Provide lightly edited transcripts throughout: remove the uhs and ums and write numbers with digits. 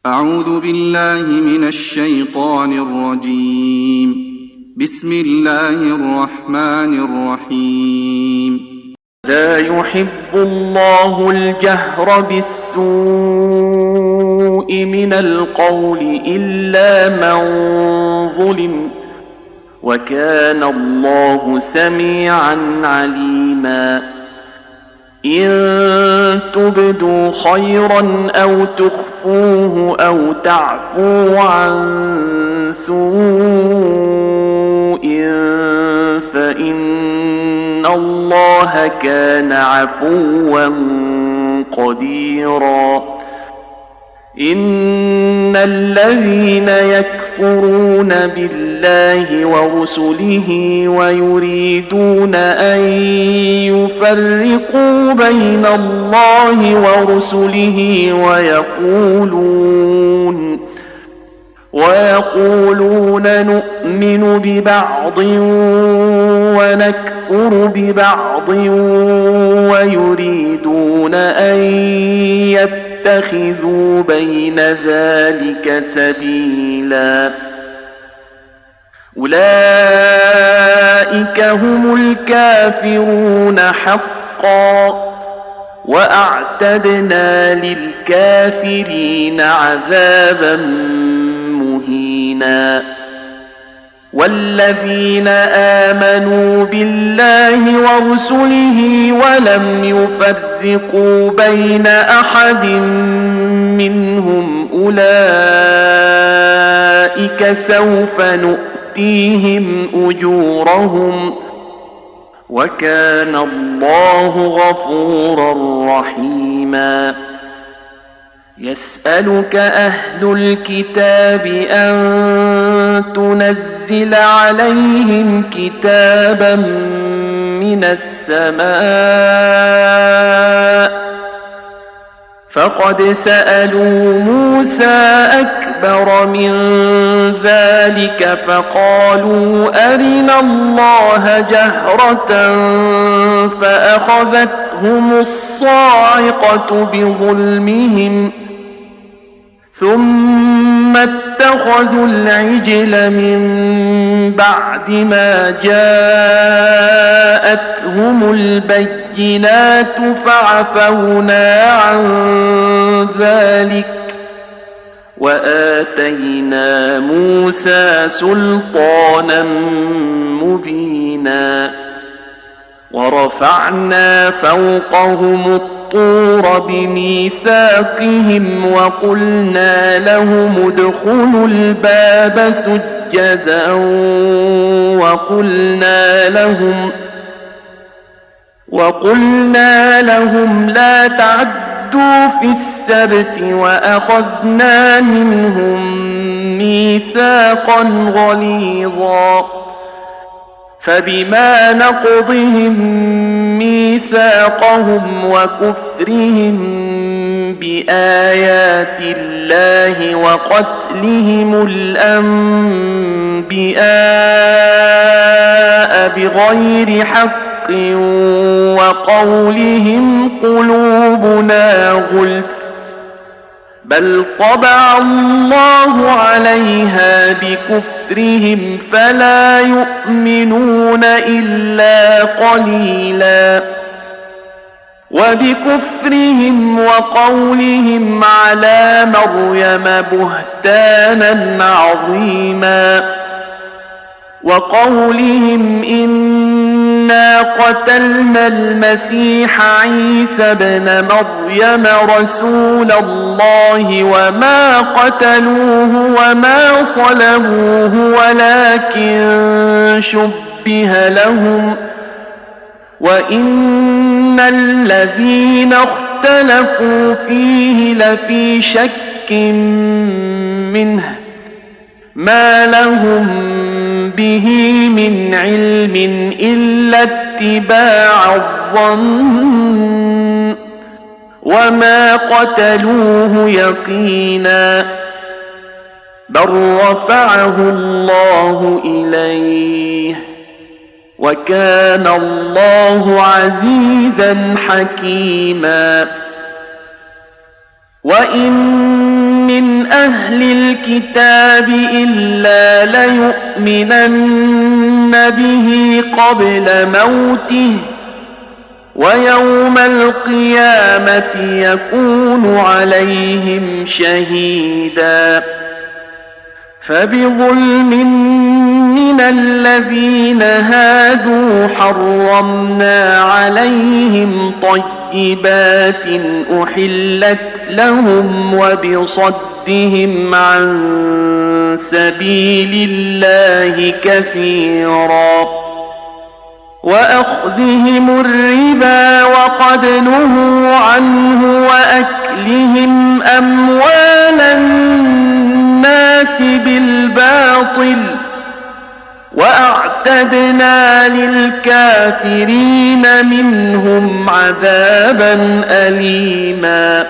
أعوذ بالله من الشيطان الرجيم. بسم الله الرحمن الرحيم. لا يحب الله الجهر بالسوء من القول إلا من ظلم، وكان الله سميعا عليما. إن تبدوا خيرا أو تخفوه أو تعفو عن سوء فإن الله كان عفوا قديرا. إن الذين يكفرون بالله ورسله ويريدون أن يفرقوا بين الله ورسله ويقولون نؤمن ببعض ونكفر ببعض ويريدون أن يتخذوا بين ذلك سبيلا. أولئك هم الكافرون حقا، وأعتدنا للكافرين عذابا مهينا. والذين آمنوا بالله ورسله ولم يفرقوا بين أحد منهم أولئك سوف نؤتيهم أجورهم، وكان الله غفورا رحيما. يسألك أهل الكتاب أن تنزل عليهم كتابا من السماء، فقد سألوا موسى أكبر من ذلك فقالوا أرنا الله جهرة فأخذتهم الصاعقة بظلمهم ثم اتخذوا العجل من بعد ما جاءتهم البينات فعفونا عن ذلك وآتينا موسى سلطانا مبينا. ورفعنا فوقهم الطور بميثاقهم وقلنا لهم ادخلوا الباب سجدا وقلنا لهم لا تعدوا في السبت وأخذنا منهم ميثاقا غليظا. فبما نقضهم ميثاقهم وكفرهم بآيات الله وقتلهم الأنبياء بغير حق وقولهم قلوبنا غلف بل طبع الله عليها بكفرهم فلا يؤمنون إلا قليلا. وبكفرهم وقولهم على مريم بهتانا عظيما. وقولهم إنا قتلنا المسيح عيسى ابن مريم رسول الله وما قتلوه وما صلبوه ولكن شبه لهم وإن الذين اختلفوا فيه لفي شك منه ما لهم به من علم إلا اتباع الظن وما قتلوه يقينا بل رفعه الله إليه وكان الله عزيزا حكيما. وإن من أهل الكتاب إلا ليؤمنن به قبل موته ويوم القيامة يكون عليهم شهيدا فبظلم من الذين هادوا حرمنا عليهم طيبات أحلت لهم وبصدهم عن سبيل الله كثيرا وأخذهم الربا وقد نهوا عنه وأكلهم أموال الناس بالباطل وأعتدنا للكافرين منهم عذابا أليما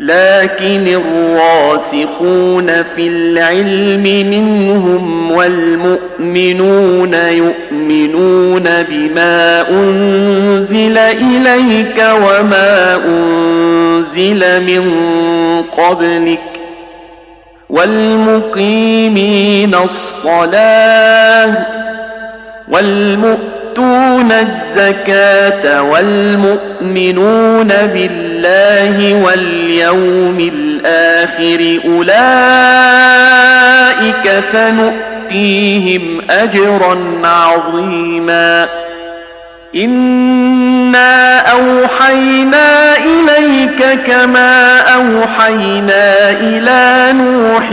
لكن الراسخون في العلم منهم والمؤمنون يؤمنون بما أنزل إليك وما أنزل من قبلك والمقيمين الصلاة والمؤتون الزكاة والمؤمنون بالله واليوم الآخر أولئك سنؤتيهم أجرا عظيما إنا أوحينا إليك كما أوحينا إلى نوح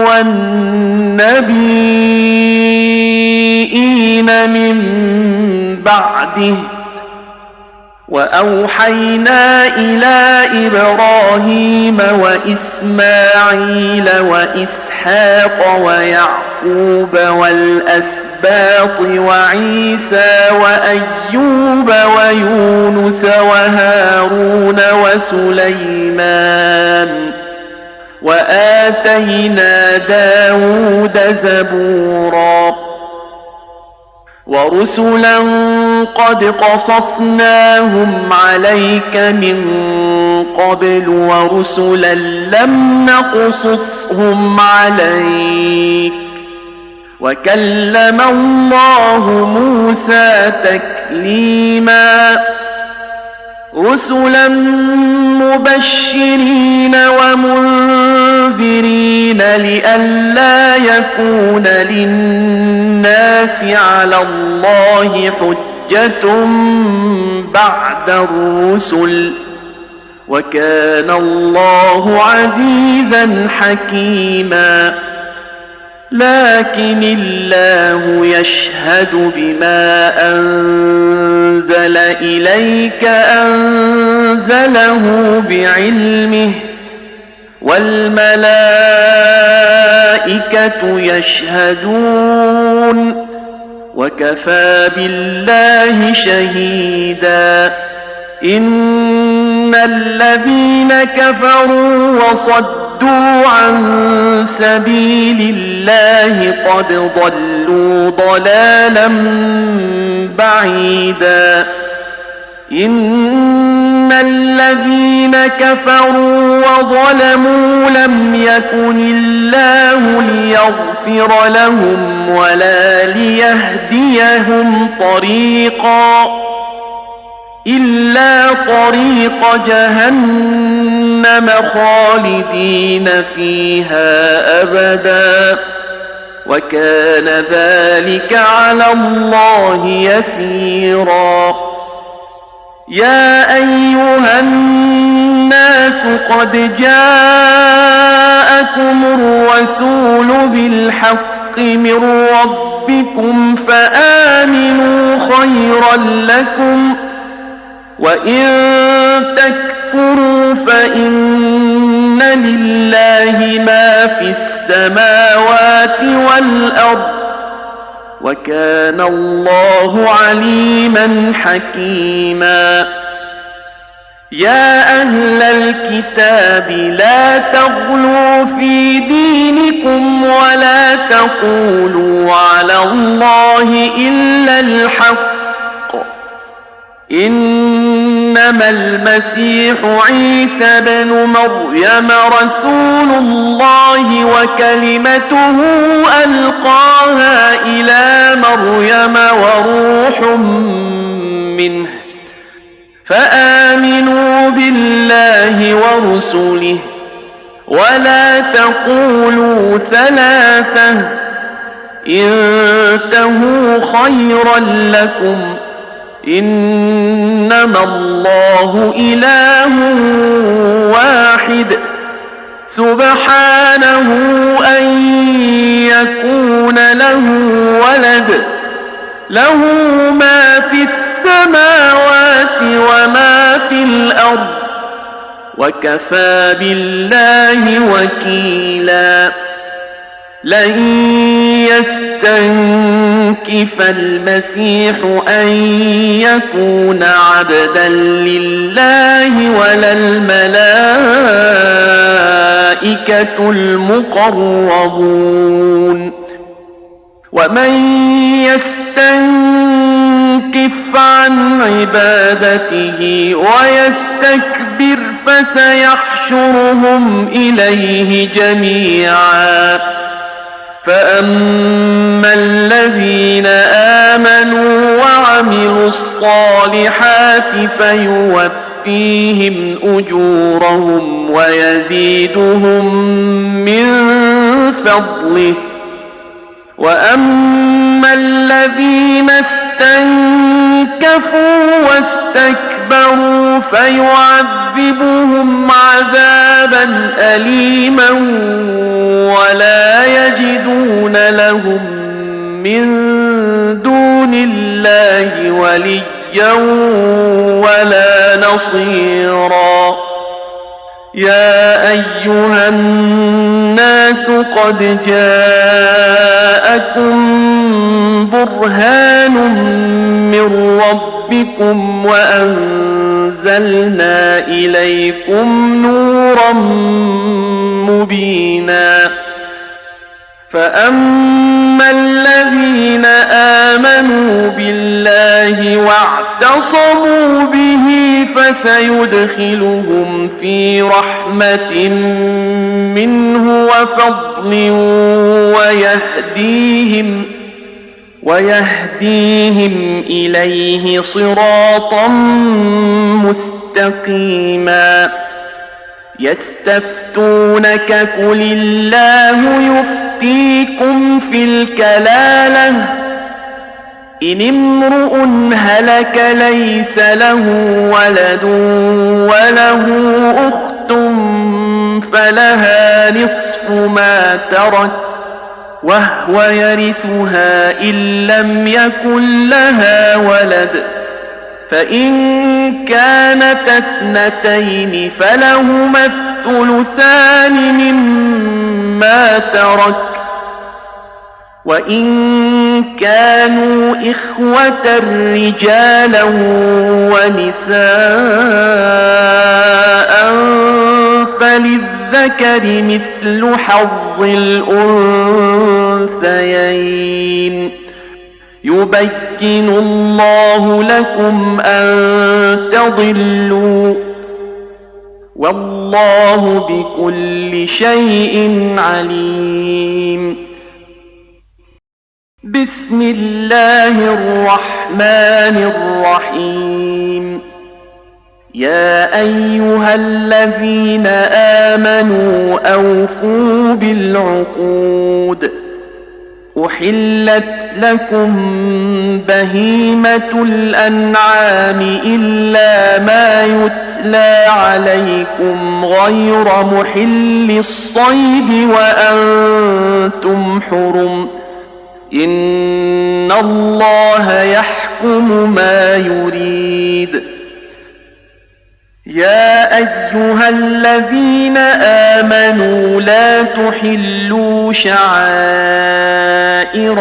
والنبيين من بعده وأوحينا إلى إبراهيم وإسماعيل وإسحاق ويعقوب والأسباط وعيسى وأيوب ويونس وهارون وسليمان وآتينا داود زبورا ورسلا قد قصصناهم عليك من قبل ورسلا لم نقصصهم عليك وكلم الله موسى تكليما رسلا مبشرين ومنذرين لئلا يكون للناس على الله حجة بعد الرسل وكان الله عزيزا حكيما لكن الله يشهد بما أنزل إليك أنزله بعلمه والملائكة يشهدون وكفى بالله شهيدا إن الذين كفروا وصدوا عن سبيل الله قد ضلوا ضلالا بعيدا إن الذين كفروا وظلموا لم يكن الله ليغفر لهم ولا ليهديهم طريقا إلا طريق جهنم خالدين فيها أبدا وكان ذلك على الله يسيرا يا أيها الناس قد جاءكم الرسول بالحق من ربكم فآمنوا خيرا لكم وإن تكفروا فإن لله ما في السماوات والأرض وكان الله عليما حكيما يا أهل الكتاب لا تغلوا في دينكم ولا تقولوا على الله إلا الحق إنما المسيح عيسى بن مريم رسول الله وكلمته ألقاها إلى مريم وروح منه فآمنوا بالله ورسله ولا تقولوا ثلاثة انتهوا خيرا لكم إنما الله إله واحد سبحانه أن يكون له ولد له ما في السماوات وما في الأرض وكفى بالله وكيلا لن يستنكف المسيح أن يكون عبدا لله ولا الملائكة المقربون ومن يستنكف عن عبادته ويستكبر فسيحشرهم إليه جميعا فأما الذين آمنوا وعملوا الصالحات فيوفيهم أجورهم ويزيدهم من فضله وأما الذين استنكفوا واستكبروا فيعذبهم عذابا أليما ولا يجدون لهم من دون الله وليا ولا نصيرا يا أيها الناس قد جاءكم برهان من ربكم وأنزلنا إليكم نورا مبينا فأما الذين آمنوا بالله واعتصموا به فسيدخلهم في رحمة منه وفضل ويهديهم إليه صراطا مستقيما يستفتونك قل الله يفتيكم في الكلالة إن امرؤ هلك ليس له ولد وله أخت فلها نصف ما ترك وهو يرثها إن لم يكن لها ولد فإن كانت اثنتين فلهما الثلثان مما ترك وإن كانوا إخوة رجالا ونساء فللذكر مثل حظ الأنثيين يبين الله لكم أن تضلوا والله بكل شيء عليم بسم الله الرحمن الرحيم يا أيها الذين آمنوا أوفوا بالعقود أحلت لكم بهيمة الأنعام إلا ما يتلى عليكم غير محل الصيد وأنتم حرم إن الله يحكم ما يريد يا أيها الذين آمنوا لا تحلوا شعائر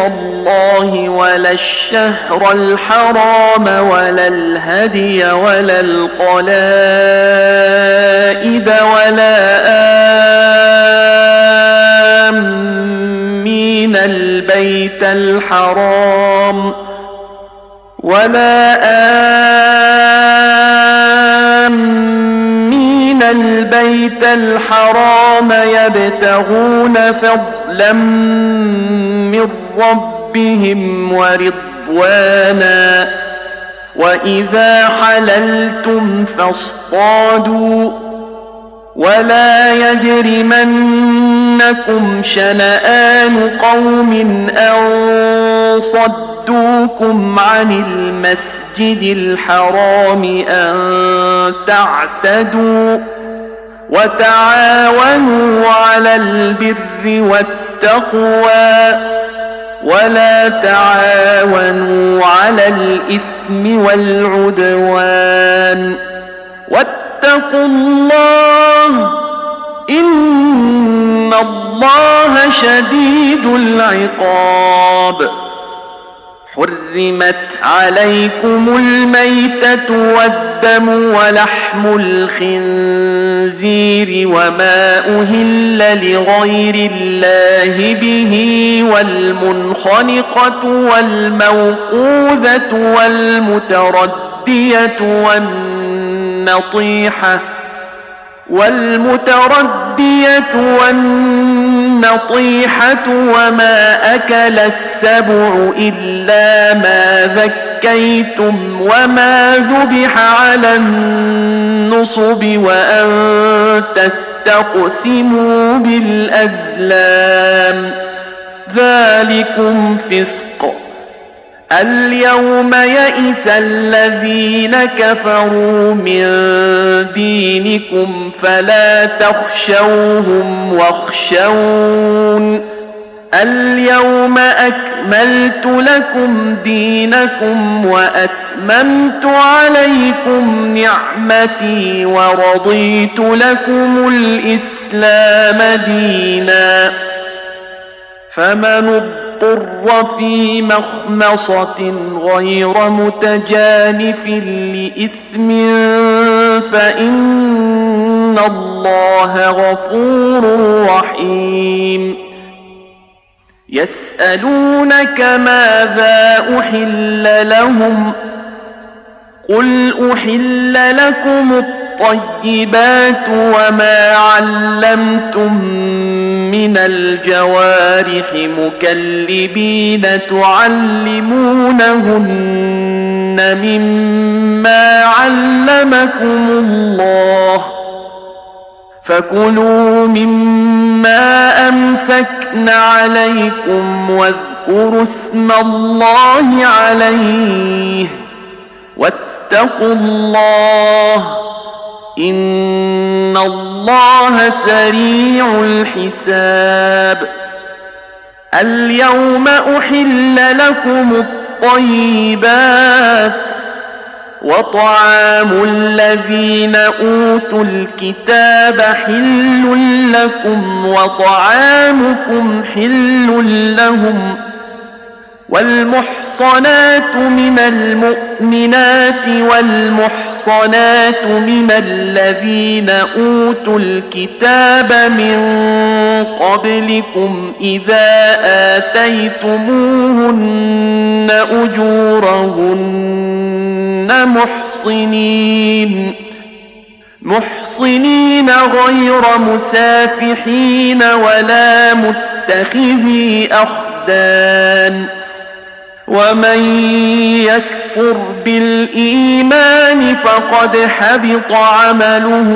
الله ولا الشهر الحرام ولا الهدي ولا القلائد ولا آمين البيت الحرام ولا البيت الحرام يبتغون فضلا من ربهم ورضوانا وإذا حللتم فاصطادوا ولا يجرمنكم شنآن قوم أن صدوكم عن المسجد الحرام أن تعتدوا وتعاونوا على البر والتقوى ولا تعاونوا على الإثم والعدوان واتقوا الله إن الله شديد العقاب حرمت عليكم الميتة والدم ولحم الخنزير وما أهل لغير الله به والمنخنقة والموقوذة والمتردية والنطيحة وما أكل السبع إلا ما ذكيتم وما ذبح على النصب وأن تستقسموا بالأزلام ذلكم فسق اليوم يئس الذين كفروا من دينكم فلا تخشوهم واخشون اليوم أكملت لكم دينكم وأتممت عليكم نعمتي ورضيت لكم الإسلام دينا فمن اضطر في مخمصة غير متجانف لإثم فإن الله غفور رحيم يسألونك ماذا أحل لهم قل أحل لكم الطيبات وما علمتم من الجوارح مكلبين تعلمونهن مما علمكم الله فكلوا مما أمسكن عليكم واذكروا اسم الله عليه واتقوا الله إن الله سريع الحساب اليوم أحل لكم الطيبات وطعام الذين أوتوا الكتاب حل لكم وطعامكم حل لهم والمحصنات من المؤمنات والمحصنات من الذين أوتوا الكتاب من قبلكم إذا آتيتموهن أجورهن محصنين غير مسافحين ولا متخذي أخدان ومن يكفر بالإيمان فقد حبط عمله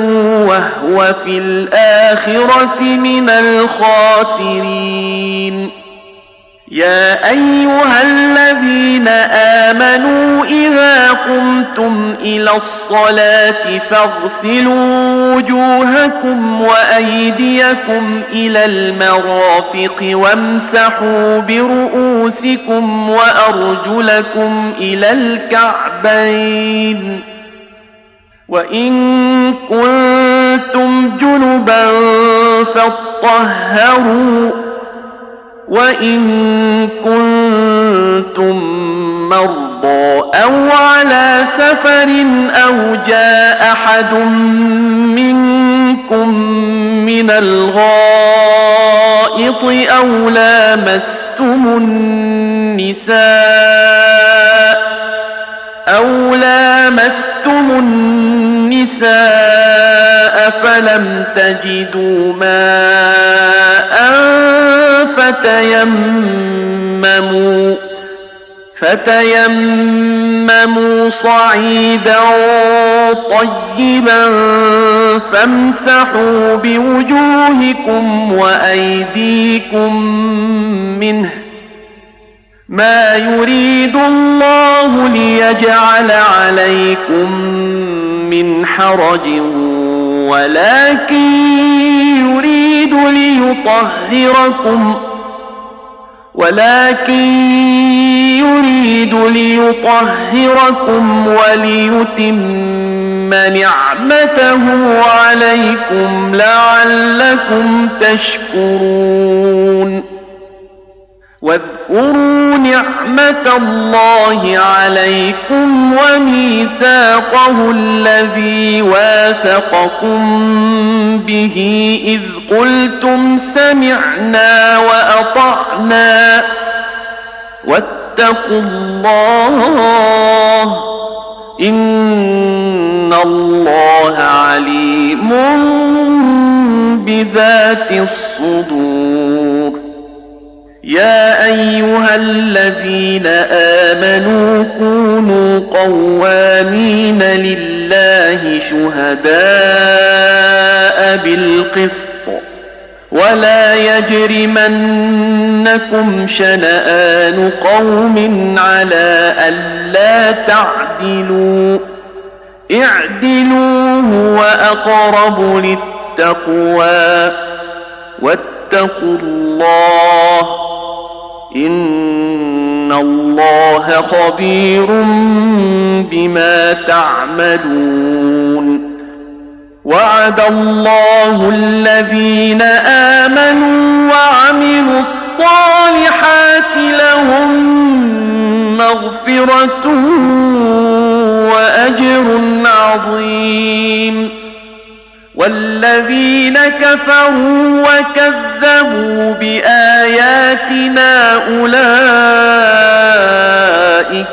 وهو في الآخرة من الخاسرين يا أيها الذين آمنوا إذا قمتم إلى الصلاة فاغسلوا وجوهكم وأيديكم إلى المرافق وامسحوا برؤوسكم وأرجلكم إلى الكعبين وإن كنتم جنبا فاطهروا وإن كنتم مرضى أو على سفر أو جاء أحد منكم من الغائط أو لامستم النساء فلم تجدوا ماء فتيمموا صعيدا طيبا فامسحوا بوجوهكم وأيديكم منه ما يريد الله ليجعل عليكم من حرج ولكن يريد ليطهركم وليتم نعمته عليكم لعلكم تشكرون واذكروا نعمة الله عليكم وميثاقه الذي واثقكم به إذ قلتم سمعنا وأطعنا واتقوا الله إن الله عليم بذات الصدور يا أيها الذين آمنوا كونوا قوامين لله شهداء بالقسط ولا يجرمنكم شنآن قوم على ألا تعدلوا اعدلوا هو أقرب للتقوى واتقوا الله إن الله خبير بما تعملون وعد الله الذين آمنوا وعملوا الصالحات لهم مغفرة وأجر عظيم والذين كفروا وكذبوا بآياتنا أولئك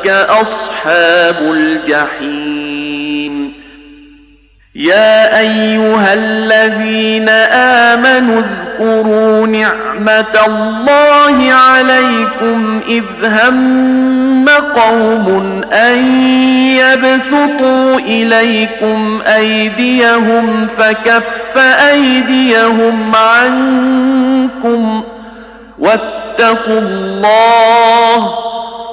أصحاب الجحيم يا أيها الذين آمنوا اذكروا نعمة الله عليكم إذ هم قوم أن يبسطوا إليكم أيديهم فكف أيديهم عنكم واتقوا الله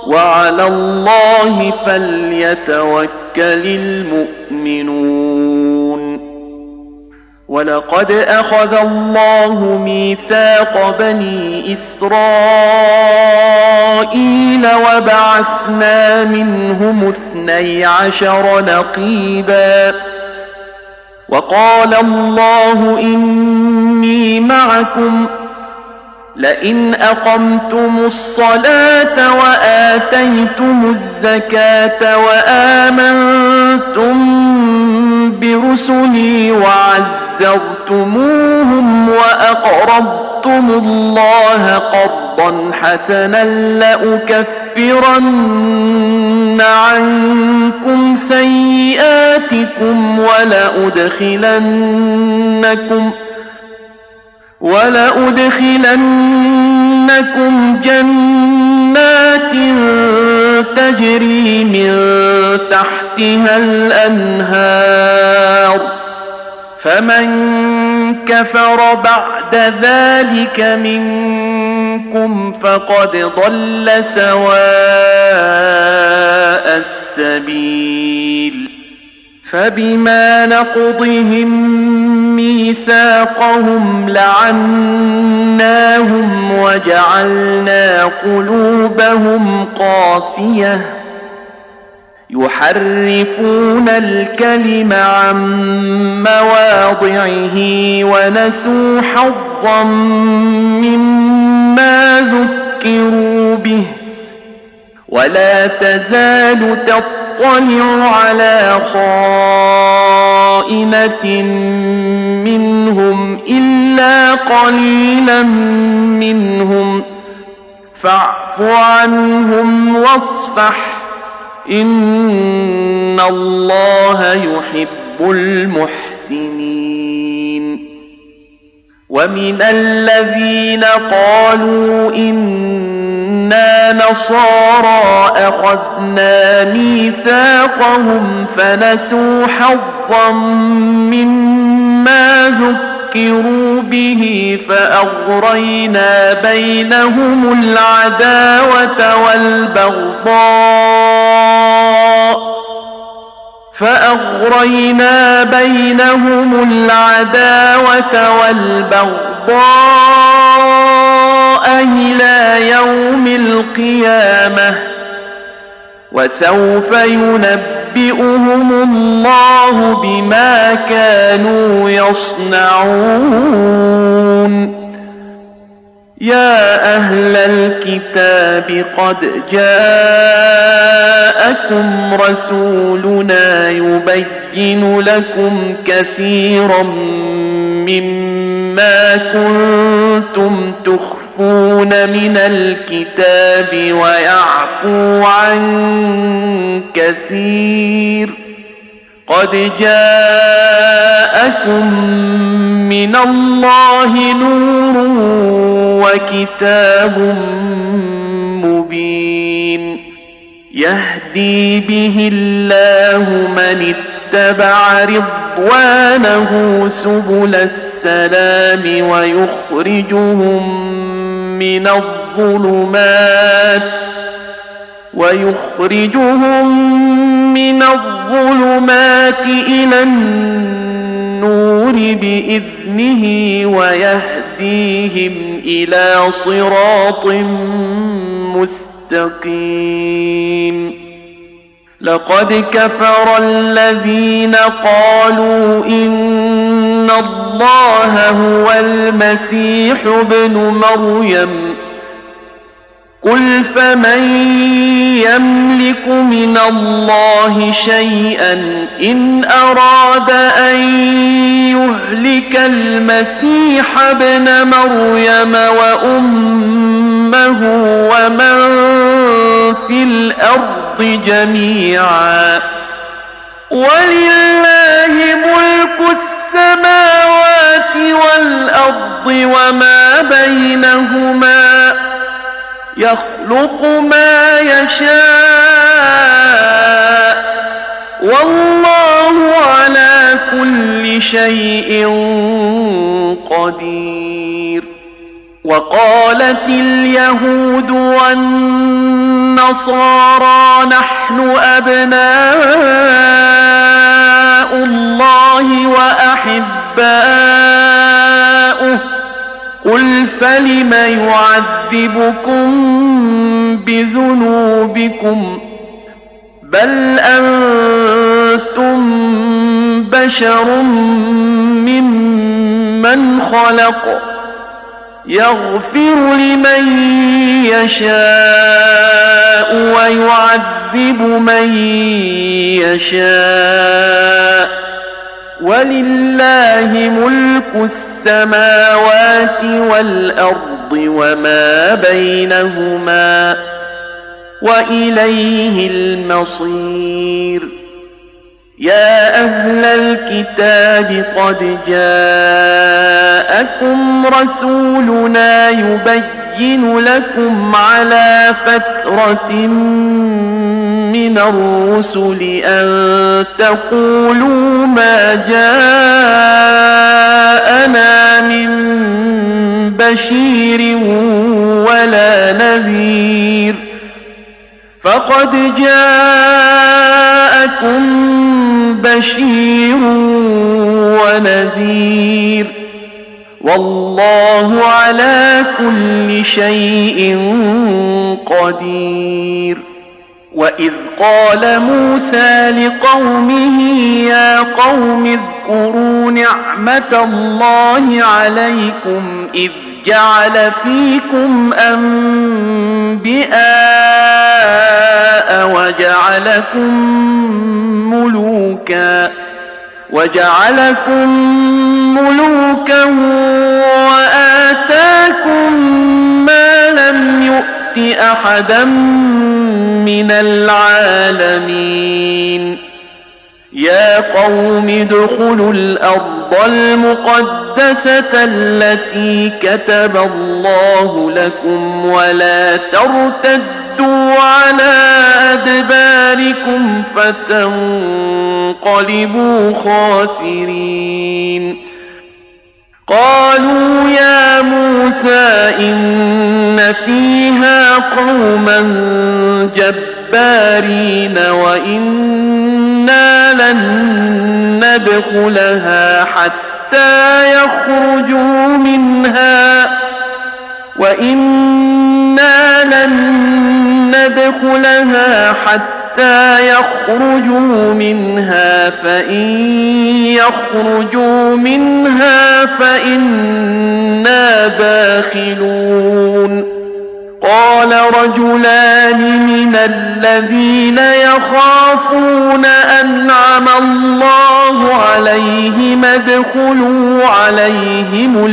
وعلى الله فليتوكل المؤمنون ولقد أخذ الله ميثاق بني إسرائيل وبعثنا منهم 12 نقيبا وقال الله إني معكم لئن أقمتم الصلاة وآتيتم الزكاة وآمنتم برسلي وعزرتموهم وأقرضتم الله قرضا حسنا لأكفرن عنكم سيئاتكم ولأدخلنكم جنات تجري من تحتها الأنهار فمن كفر بعد ذلك منكم فقد ضل سواء السبيل فبما نقضهم ميثاقهم لعناهم وجعلنا قلوبهم قاسية يحرفون الكلم عن مواضعه ونسوا حظا مما ذكروا به ولا تزال تطلع على خائنة منهم إلا قليلا منهم فاعف عنهم واصفح إن الله يحب المحسنين المحسنين. ومن الذين قالوا إنا نصارى أخذنا ميثاقهم فنسوا حظا مما ذكروا به فأغرينا بينهم العداوة والبغضاء إلى يوم القيامة وسوف ينبئهم الله بما كانوا يصنعون. يا أهل الكتاب قد جاءكم رسولنا يبين لكم كثيرا مما كنتم تخفون من الكتاب ويعفو عن كثير. قد جاءكم من الله نور وكتاب مبين يهدي به الله من اتبع رضوانه سبل السلام ويخرجهم من الظلمات إلى النور بإذنه ويهديهم إلى صراط مستقيم. لقد كفر الذين قالوا إن الله هو المسيح ابن مريم قل فمن يملك من الله شيئا إن أراد أن يهلك المسيح ابن مريم وأمه ومن في الأرض جميعا ولله ملك السماوات والأرض وما بينهما يخلق ما يشاء والله على كل شيء قدير. وقالت اليهود والنصارى نحن أبناء الله وأحباؤه قل فلم يعذبكم بذنوبكم بل أنتم بشر ممن خلق يغفر لمن يشاء ويعذب من يشاء ولله ملك السماوات والأرض وما بينهما وإليه المصير. يا أهل الكتاب قد جاءكم رسولنا يبين لكم على فترة من الرسل أن تقولوا ما جاءنا من بشير ولا نذير فقد جاءكم بشير ونذير والله على كل شيء قدير. وإذ قال موسى لقومه يا قوم اذكروا نعمة الله عليكم إذ جعل فيكم أنبياء وجعلكم ملوكا وآتاكم ما لم يؤت أحدا من العالمين يا قوم ادخلوا الأرض المقدسة التي كتب الله لكم ولا ترتدوا على أدباركم فتنقلبوا خاسرين قالوا يا موسى إن فيها قوما جبارين وإنا لن ندخلها حتى يخرجوا منها فإن يخرجوا منها فإنا داخلون قال رجلان من الذين يخافون أنعم الله عليهم ادخلوا عليهم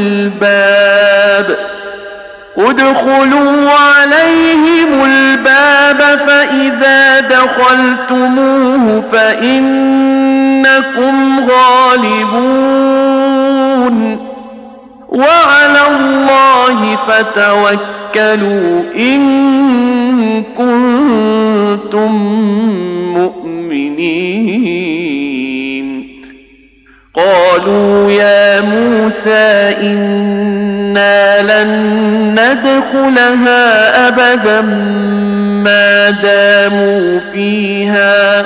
الباب فإذا دخلتموه فإنكم غالبون وعلى الله فتوكلوا إن كنتم مؤمنين قالوا يا موسى إنا لن ندخلها أبدا ما داموا فيها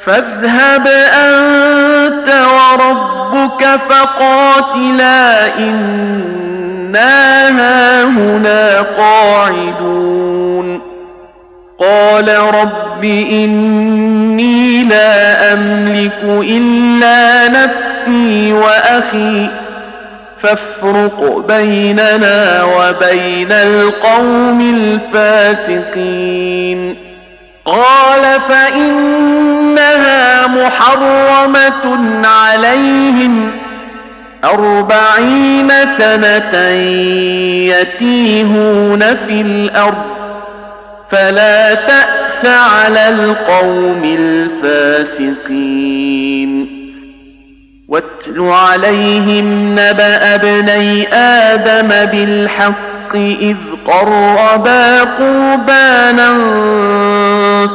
فاذهب أنت وربك فقاتلا إنا هاهنا قاعدون قال رب إني لا أملك إلا نفسي وأخي فافرق بيننا وبين القوم الفاسقين قال فإنها محرمة عليهم 40 سنة يتيهون في الأرض فلا تأس على القوم الفاسقين واتل عليهم نبأ ابني آدم بالحق إذ قربا قربانا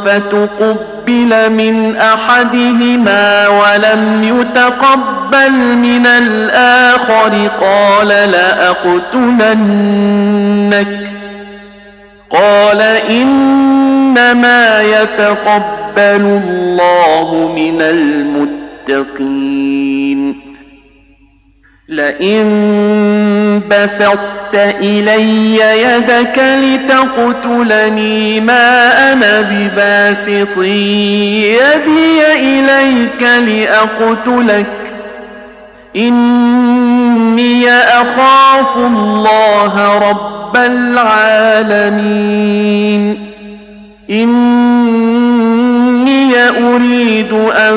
فتقبل من أحدهما ولم يتقبل من الآخر قال لأقتلنك قال إنما يتقبل الله من المتقين لئن بسطت إلي يدك لتقتلني ما أنا بباسط يدي إليك لأقتلك إني أخاف الله رب العالمين إني أريد أن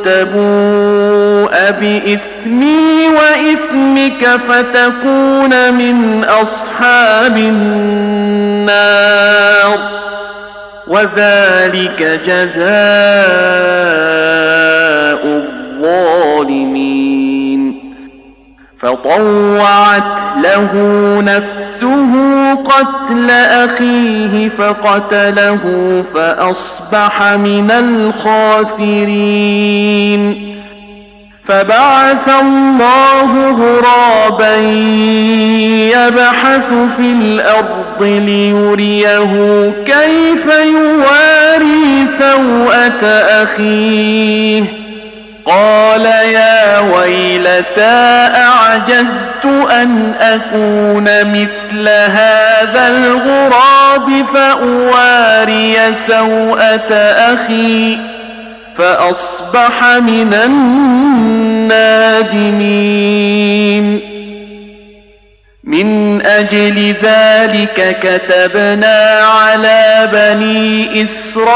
تبوء بإثمي وإثمك فتكون من أصحاب النار وذلك جزاء الظالمين فطوعت له نفسه قتل أخيه فقتله فأصبح من الخاسرين فبعث الله غرابا يبحث في الأرض ليريه كيف يواري سوءة أخيه قال يا ويلتى أعجزت أن أكون مثل هذا الغراب فأواري سوءة أخي فأصبح من النادمين من أجل ذلك كتبنا على بني إسرائيل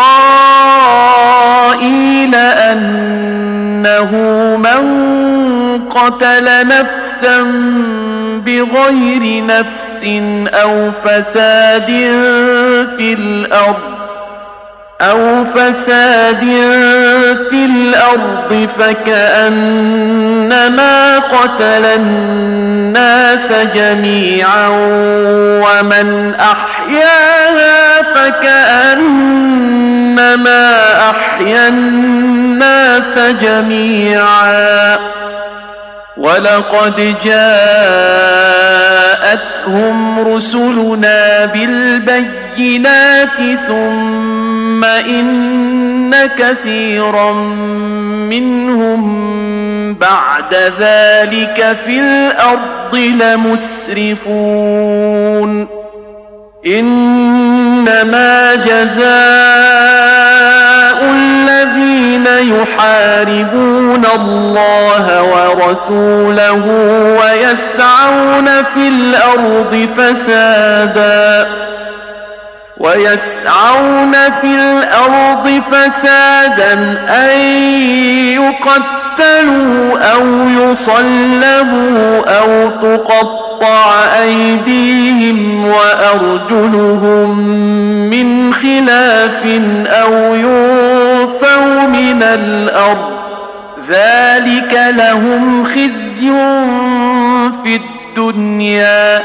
أنه من قتل نفسا بغير نفس أو فساد في الأرض أو فساد في الأرض فكأنما قتل الناس جميعا ومن أحياها فكأنما أحيا الناس جميعا ولقد جاءتهم رسلنا بالبينات ثم إن كثيرا منهم بعد ذلك في الأرض لمسرفون إنما جزاء الذين يحاربون الله ورسوله ويسعون في الأرض فسادا أن يقتلوا أو يصلبوا أو تقطع أيديهم وأرجلهم من خلاف أو ينفوا من الأرض ذلك لهم خزي في الدنيا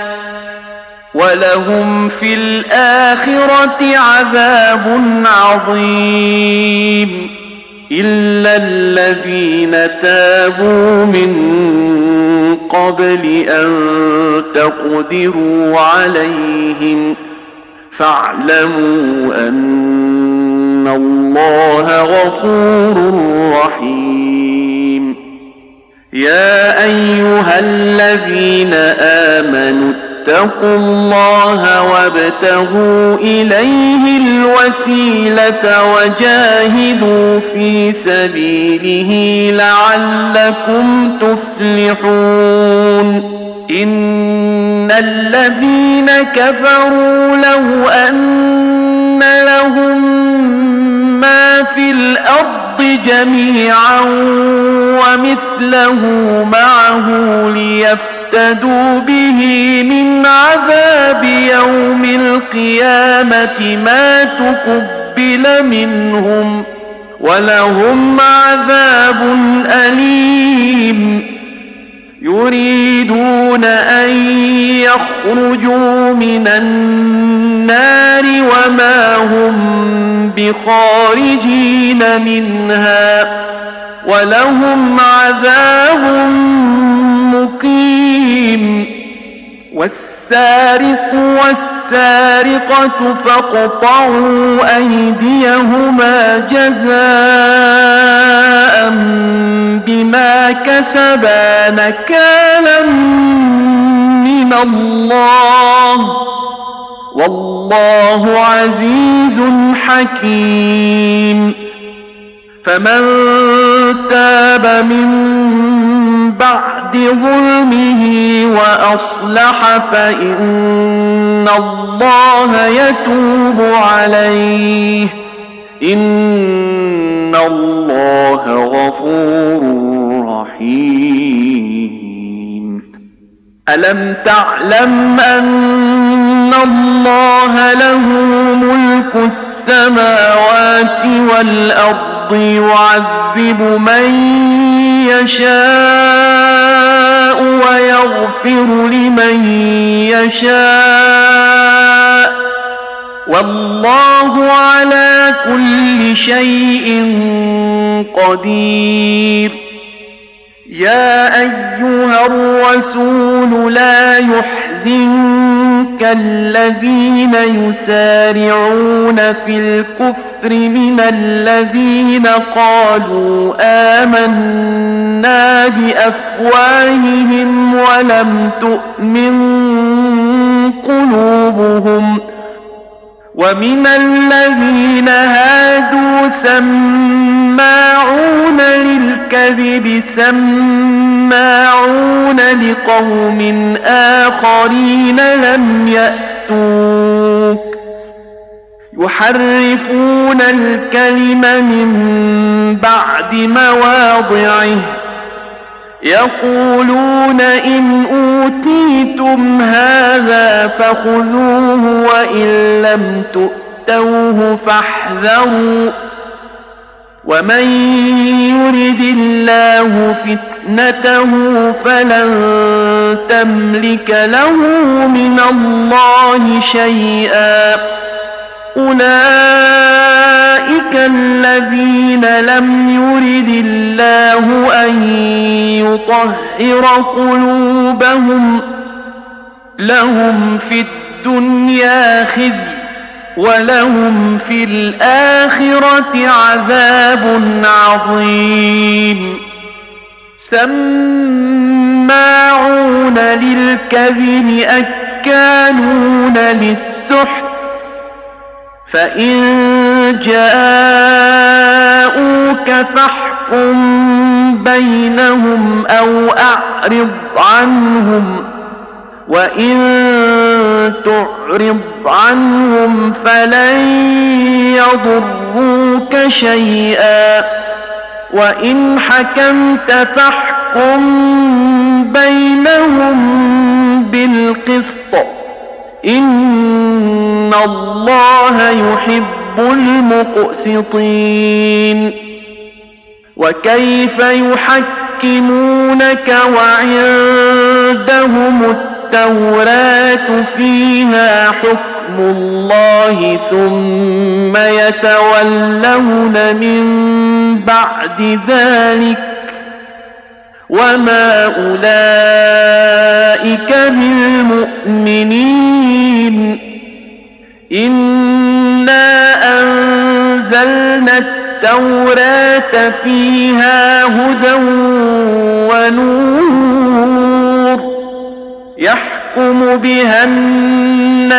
ولهم في الآخرة عذاب عظيم إلا الذين تابوا من قبل أن تقدروا عليهم فاعلموا أن الله غفور رحيم يا أيها الذين آمنوا اتقوا الله وابتغوا إليه الوسيلة وجاهدوا في سبيله لعلكم تفلحون إن الذين كفروا لو أن لهم ما في الأرض جميعا ومثله معه ليفتدوا به من عذاب يوم القيامة ما تقبل منهم ولهم عذاب أليم يريدون أن يخرجوا من النار وما هم بخارجين منها ولهم عذاب مقيم والسارق والسارقة فاقطعوا أيديهما جزاء بما كسبا نكالا من الله والله عزيز حكيم فمن تاب من بعد ظلمه وأصلح فإن الله يتوب عليه إن الله غفور رحيم ألم تعلم أن الله له ملك السماوات والأرض يعذب من يشاء ويغفر لمن يشاء والله على كل شيء قدير يا أيها الرسول لا يحزنك الذين يسارعون في الكفر من الذين قالوا آمنا بأفواههم ولم تؤمن قلوبهم ومن الذين هادوا سماعون للكذب سماعون لقوم آخرين لم يأتوك يحرفون الكلم من بعد مواضعه يقولون إن أوتيتم هذا فخذوه وإن لم تؤتوه أتوه فاحذروا ومن يرد الله فتنته فلن تملك له من الله شيئا أولئك الذين لم يرد الله أن يطهر قلوبهم لهم في الدنيا خزي ولهم في الآخرة عذاب عظيم سماعون للكذب أكالون للسحت فإن جاءوك فاحكم بينهم أو أعرض عنهم وإن تعرض عنهم فلن يضروك شيئا وإن حكمت فاحكم بينهم بالقسط إن الله يحب المقسطين وكيف يحكمونك وعندهم التوراة فيها حكم الله ثم يتولون من بعد ذلك وما أولئك بالمؤمنين إنا أنزلنا التوراة فيها هدى ونور يحكم بها النبيون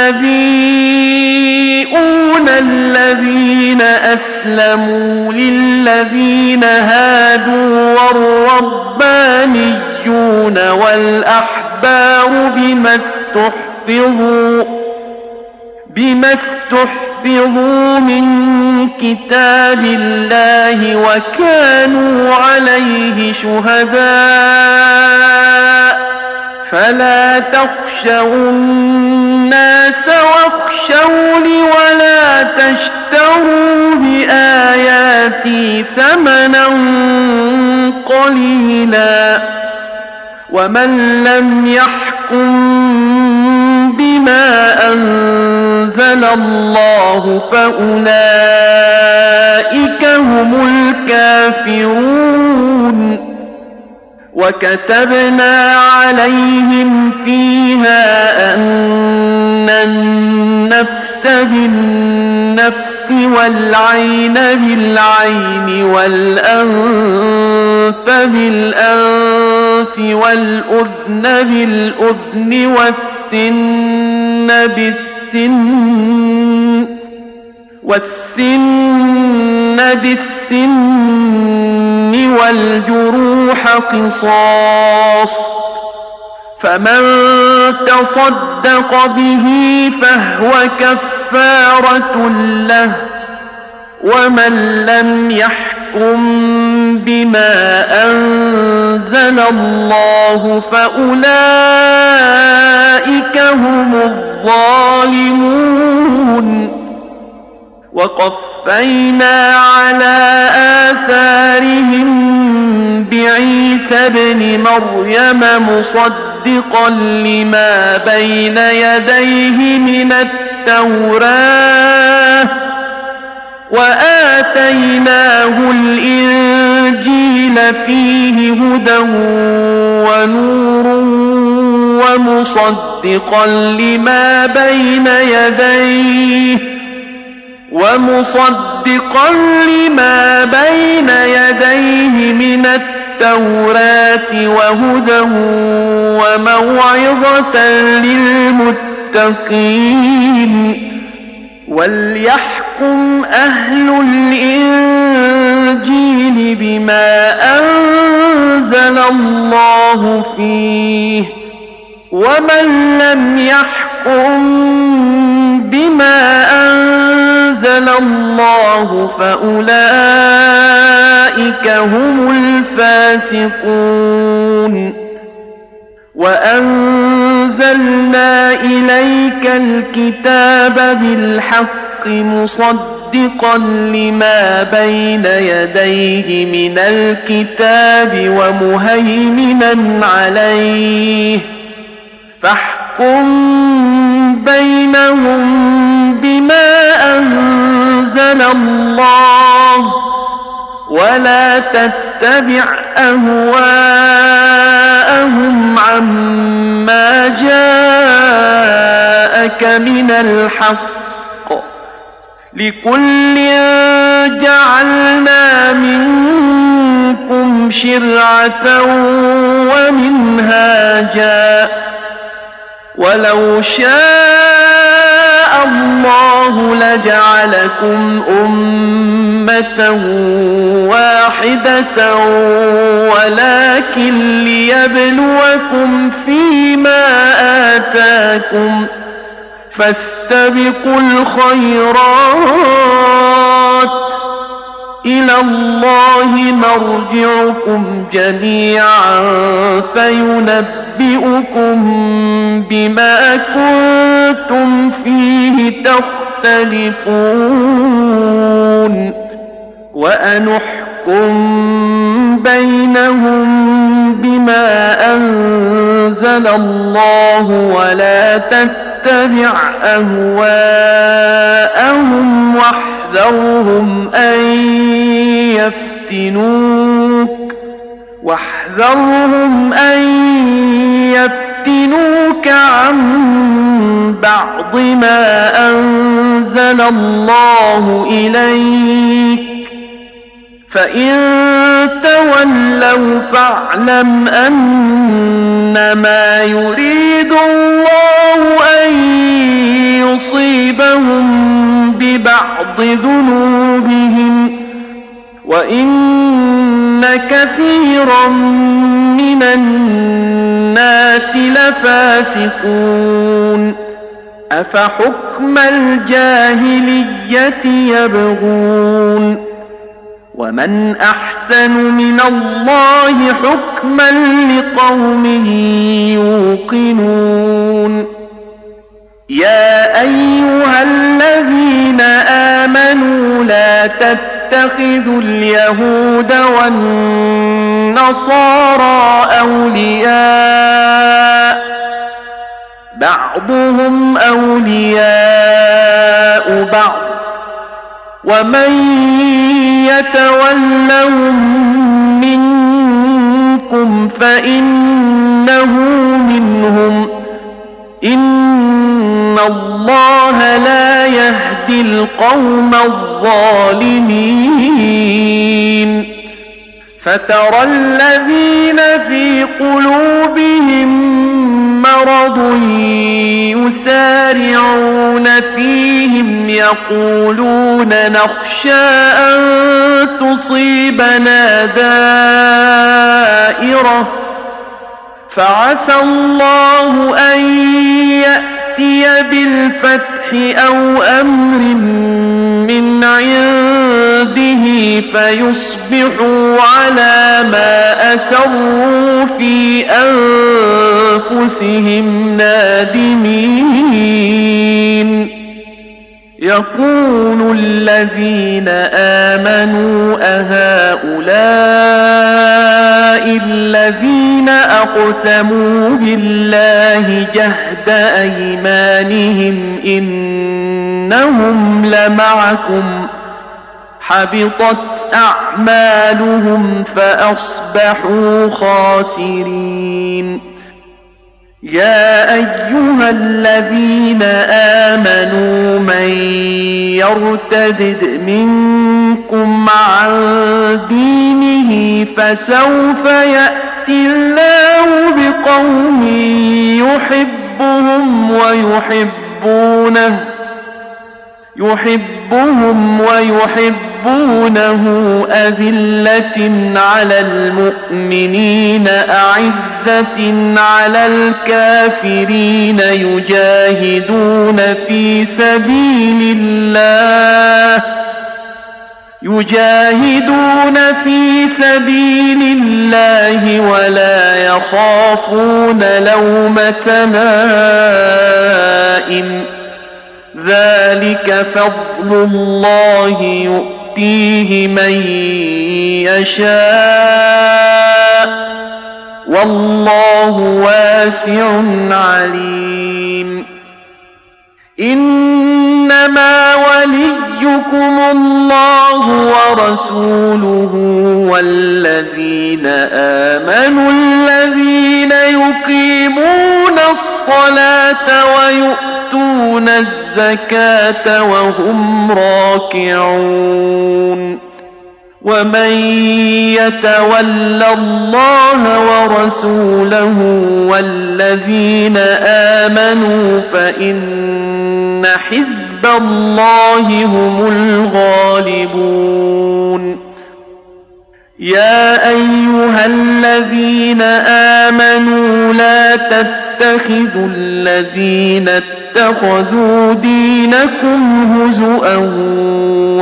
الذين أسلموا للذين هادوا والربانيون والأحبار بما استحفظوا من كتاب الله وكانوا عليه شهداء فلا تخشوا الناس واخشوني ولا تشتروا بآياتي ثمنا قليلا ومن لم يحكم بما أنزل الله فأولئك هم الكافرون وكتبنا عليهم فيها أن النفس بالنفس والعين بالعين والأنف بالأنف والأذن بالأذن والسن بالسن والجروح قصاص فمن تصدق به فهو كفارة له ومن لم يحكم بما أنزل الله فأولئك هم الظالمون وقفينا على آثارهم بعيسى ابن مريم مصدقا لما بين يديه من التوراة وآتيناه الإنجيل فيه هدى ونور ومصدقا لما بين يديه من التوراة وهدى وموعظة للمتقين وليحكم أهل الإنجيل بما أنزل الله فيه ومن لم يحكم بما أنزل الله فأولئك هم الفاسقون وأنزلنا إليك الكتاب بالحق مصدقا لما بين يديه من الكتاب ومهيمنا عليه فاحكم بينهم بما أنزل الله ولا تتبع أهواءهم عما جاءك من الحق لكل جعلنا منكم شرعة ومنهاجا ولو شاء الله لجعلكم أمة واحدة ولكن ليبلوكم فيما آتاكم فاستبقوا الخيرات إلى الله مرجعكم جميعا فينبئكم بما كنتم فيه تختلفون وأنحكم بينهم بما أنزل الله ولا تتبع أهواءهم واحذرهم أن يفتنوك عن بعض ما أنزل الله إليك فإن تولوا فاعلم أنما يريد الله أن يصيبهم ببعض ذنوبهم وإن كثيرا من الناس لفاسقون أفحكم الجاهلية يبغون ومن أحسن من الله حكما لقوم يوقنون يا أيها الذين آمنوا لا تتخذوا اليهود والنصارى أولياء بعضهم أولياء بعض ومن يتولهم منكم فإنه منهم إن الله لا يهدي القوم الظالمين فترى الذين في قلوبهم مرض يسارعون فيهم يقولون نخشى أن تصيبنا دائرة فعسى الله أن يأتي بالفتح أو أمر من عنده فيصبحوا على ما أسروا في أنفسهم نادمين يقول الذين آمنوا أهؤلاء الذين أقسموا بالله جهد أيمانهم إنهم لمعكم حبطت أعمالهم فأصبحوا خاسرين يا أيها الذين آمنوا من يرتد منكم عن دينه فسوف يأتي الله بقوم يحبهم ويحبونه أذلة على المؤمنين أعزة على الكافرين يجاهدون في سبيل الله ولا يخافون لومة لائم ذلك فضل الله يؤتيه من يشاء والله واسع عليم إنما وليكم الله ورسوله والذين آمنوا الذين يقيمون الصلاة ويؤتون الزكاة وهم راكعون ومن يتول الله ورسوله والذين آمنوا فإن حزب الله هم الغالبون يا أيها الذين آمنوا لا تتخذوا الذين اتخذوا دينكم هزؤا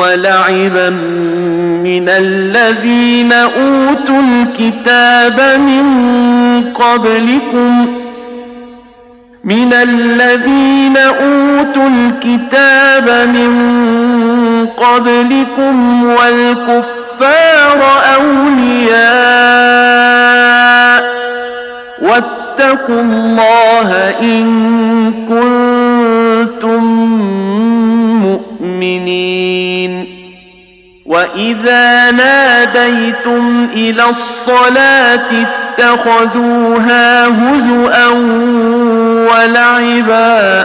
ولعبا من الذين أوتوا الكتاب من قبلكم والكفار أولياء واتقوا الله إن كنتم مؤمنين وإذا ناديتم إلى الصلاة اتخذوها هزؤا ولعبا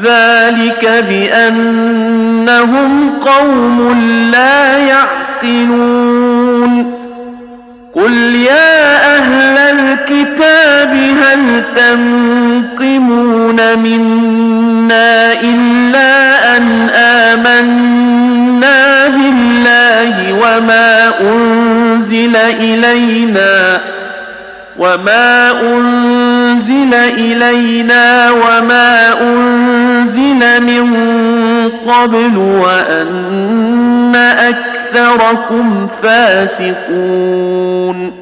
ذلك بأنهم قوم لا يعقلون قل يا أهل الكتاب هل تنقمون منا إلا أن آمنا بالله وما أنزل إلينا وما أنزل من قبل وأن أكثركم فاسقون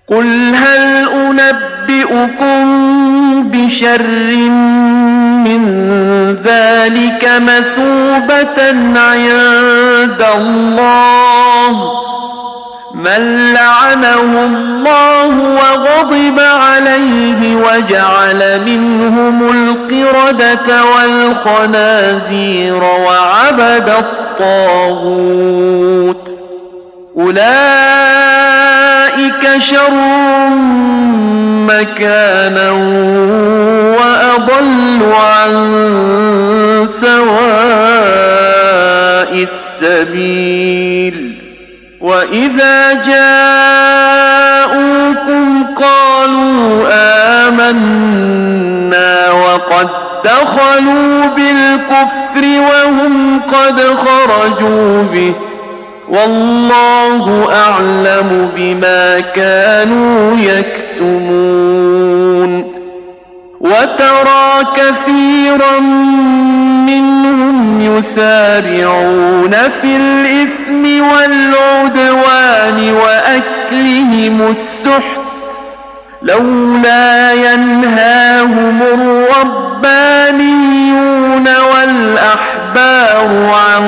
قل هل أنبئكم بشر من ذلك مثوبة عند الله من لعنه الله وغضب عليه وجعل منهم القردة والخنازير وعبد الطاغوت أولئك شر مكانا وأضل عن سواء السبيل وإذا جاءوكم قالوا آمنا وقد دخلوا بالكفر وهم قد خرجوا به والله أعلم بما كانوا يكتمون وترى كثيرا منهم يسارعون في الإثم والعدوان وأكلهم السحت لولا ينهاهم الربانيون والأحبار عن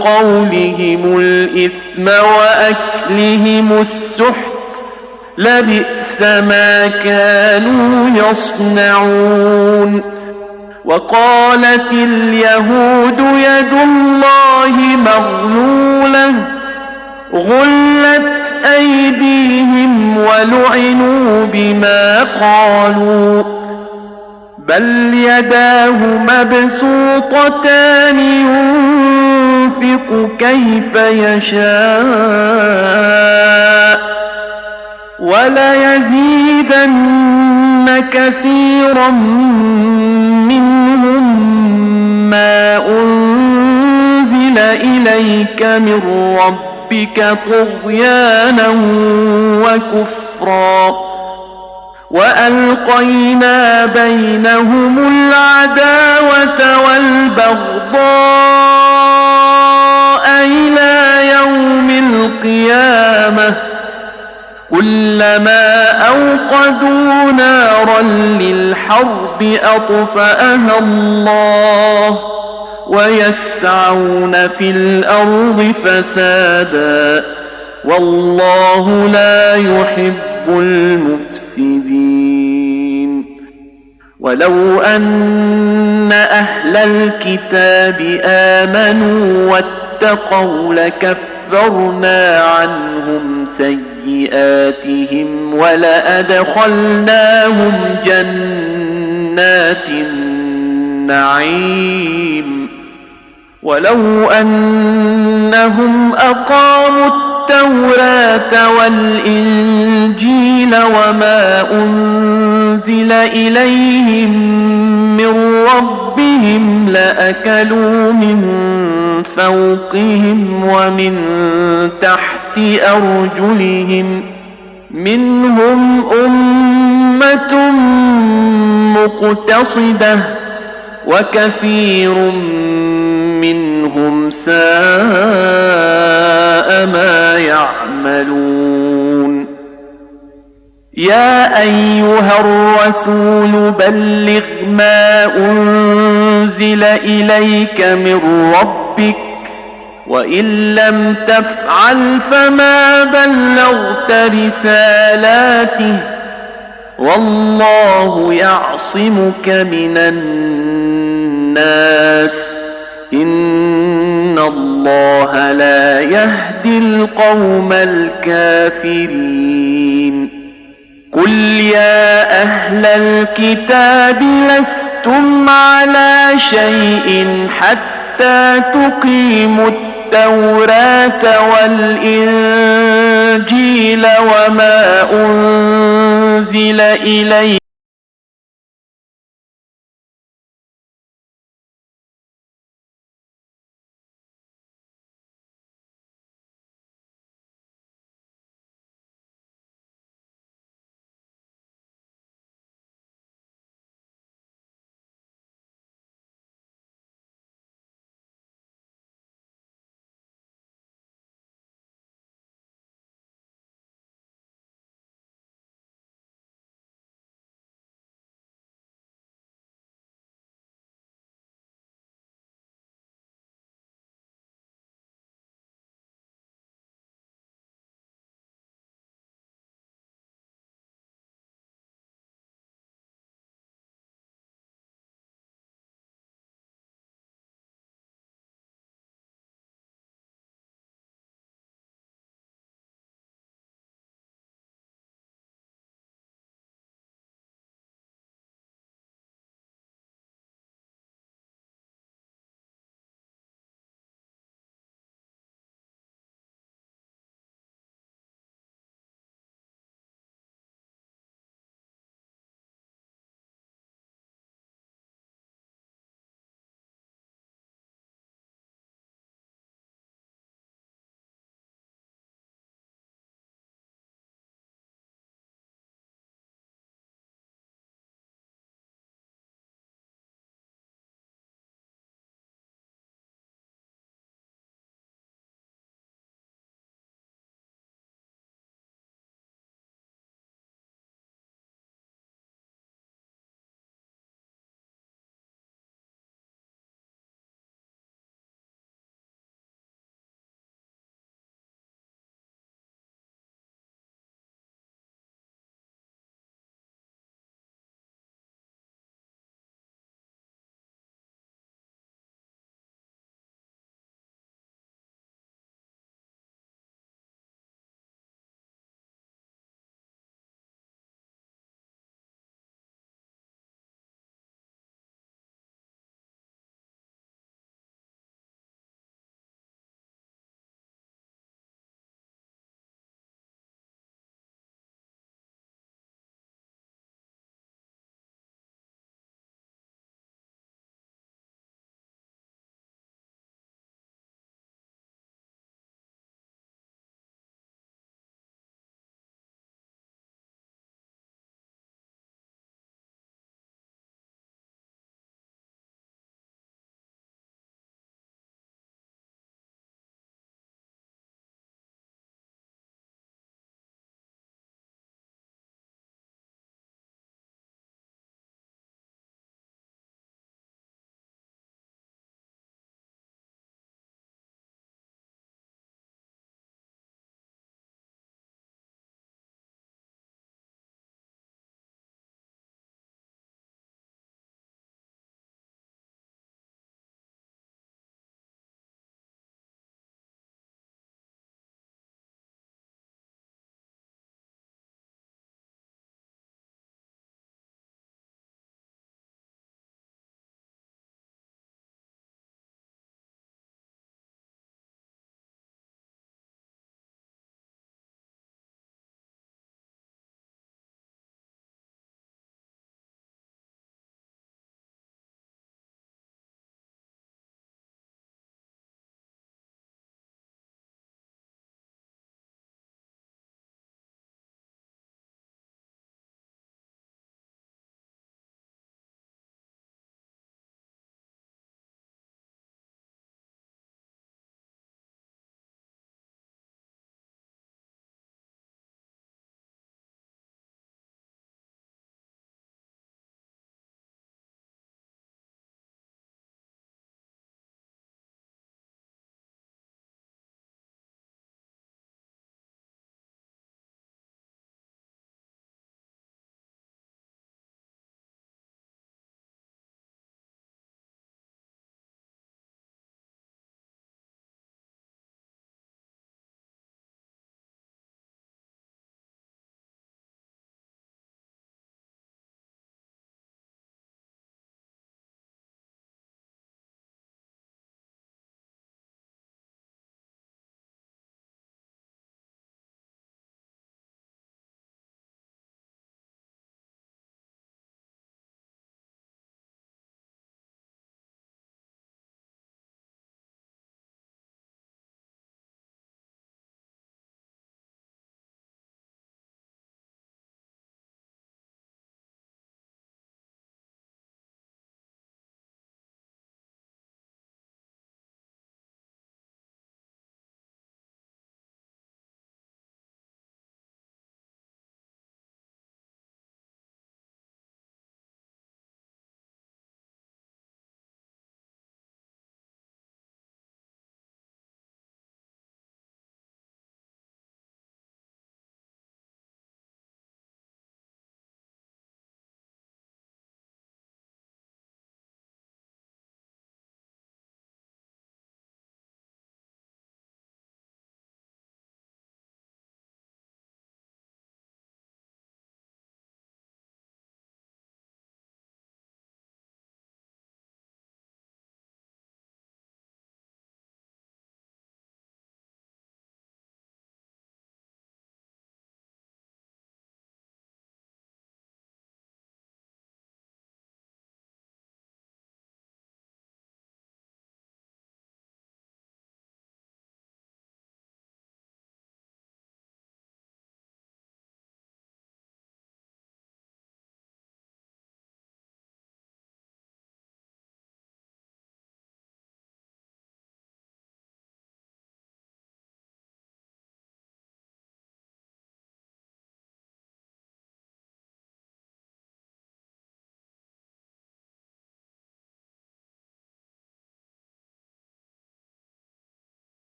قولهم الإثم وأكلهم السحت لبئس ما كانوا يصنعون وقالت اليهود يد الله مغلولة غلت أيديهم ولعنوا بما قالوا بل يداه مبسوطتان ينفق كيف يشاء وليزيدن كثيرا منهم ما أنزل إليك من ربك طغيانا وكفرا وألقينا بينهم العداوة والبغضاء إلى يوم القيامة كلما أوقدوا نارا للحرب أطفأها الله ويسعون في الأرض فسادا والله لا يحب المفسدين. ولو أن أهل الكتاب آمنوا واتقوا لكفرنا عنهم سيئاتهم ولأدخلناهم جنات النعيم. ولو أنهم أقاموا التوراة والإنجيل وما أنزل إليهم من ربهم لأكلوا من فوقهم ومن تحت أرجلهم منهم أمة مقتصدة وكثير منهم ساء ما يعملون. يا أيها الرسول بلغ ما أنزل إليك من ربك وإن لم تفعل فما بلغت رسالاته والله يعصمك من الناس إن الله لا يهدي القوم الكافرين. قل يا أهل الكتاب لستم على شيء حتى تقيموا التوراة والإنجيل وما أنزل إليكم